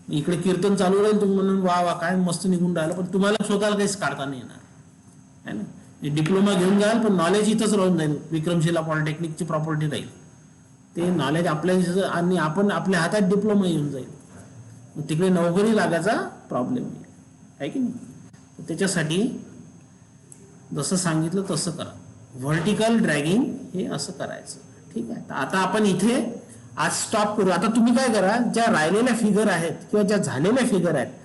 इकडे कीर्तन चालू राहील, तुम्ही म्हणून वा वा काय मस्त निघून राहिलं, पण तुम्हाला स्वतःला काहीच काढता नाही येणार है ना. डिप्लोमा घेऊन जाल पण नॉलेज इथंच राहून जाईल. विक्रमशिला पॉलिटेक्निकची प्रॉपर्टी राहील ते नॉलेज आपल्या, आणि आपण आपल्या हातात डिप्लोमा येऊन जाईल. तिकडे नोकरी लागायचा प्रॉब्लेम येईल, आहे की नाही. त्याच्यासाठी जसं सांगितलं तसं करा. व्हर्टिकल ड्रॅगिंग हे असं करायचं. ठीक आहे. तर आता आपण इथे आज स्टॉप करू. आता तुम्ही काय करा, ज्या राहिलेल्या फिगर आहेत किंवा ज्या झालेल्या फिगर आहेत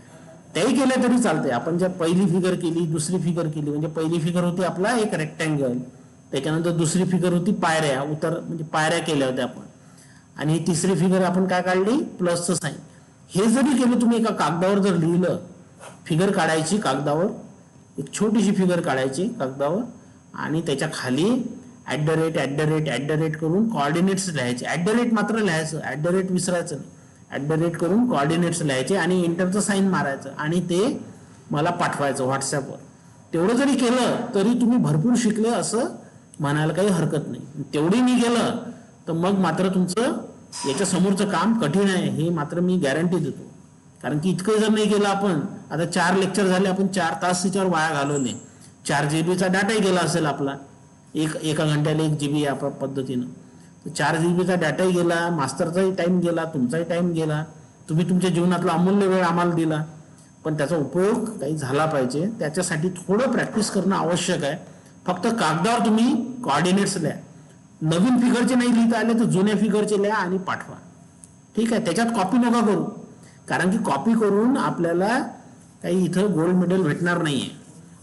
त्याही केल्या तरी चालते. आपण ज्या पहिली फिगर केली, दुसरी फिगर केली, म्हणजे पहिली फिगर होती आपला एक रेक्टँगल, त्याच्यानंतर दुसरी फिगर होती पायऱ्या, म्हणजे पायऱ्या केल्या होत्या आपण, आणि तिसरी फिगर आपण काय काढली, प्लसचं साईन. हे जरी केलं तुम्ही एका कागदावर जर लिहिलं, फिगर काढायची कागदावर, एक छोटीशी फिगर काढायची कागदावर आणि त्याच्या खाली @@ करून कॉर्डिनेट्स लिहायचे. @ मात्र लिहायचं, @ विसरायचं नाही. @ करून कॉर्डिनेट्स लिहायचे आणि एंटरचं साईन मारायचं आणि ते मला पाठवायचं व्हॉट्सअपवर. तेवढं जरी केलं तरी तुम्ही भरपूर शिकले असं म्हणायला काही हरकत नाही. तेवढी मी केलं तर मग मात्र तुमचं याच्या समोरचं काम कठीण आहे, हे मात्र मी गॅरंटी देतो. कारण की इतकं जर नाही केलं आपण, आता 4 लेक्चर झाले, आपण 4 तास त्याच्यावर वाया घालवले. 4 GB चा डाटाही गेला असेल आपला, एका घंट्याला 1 GB या पद्धतीनं. 4 GB चा डाटाही गेला, मास्टरचाही टाइम गेला, तुमचाही टाइम गेला. तुम्ही तुमच्या जीवनातला अमूल्य वेळ आम्हाला दिला, पण त्याचा उपयोग काही झाला पाहिजे. त्याच्यासाठी थोडं प्रॅक्टिस करणं आवश्यक आहे. फक्त कागदावर तुम्ही कॉर्डिनेट्स लिहा. नवीन फिगरचे नाही लिहिता आले तर जुन्या फिगरचे लिहा आणि पाठवा. ठीक आहे. त्याच्यात कॉपी नका करू, कारण की कॉपी करून आपल्याला काही इथं गोल्ड मेडल भेटणार नाहीये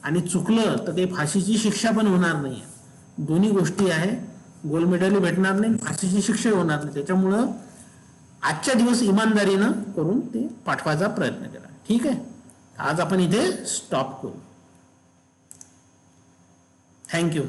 आणि चुकलं तर ते फाशीची शिक्षा पण होणार नाहीये. दोन्ही गोष्टी आहे, गोल्ड मेडलही भेटणार नाही, फाशीची शिक्षा होणार नाही. त्याच्यामुळं आजच्या दिवस इमानदारीनं करून ते पाठवायचा प्रयत्न करा. ठीक आहे. आज आपण इथे स्टॉप करू. थँक्यू.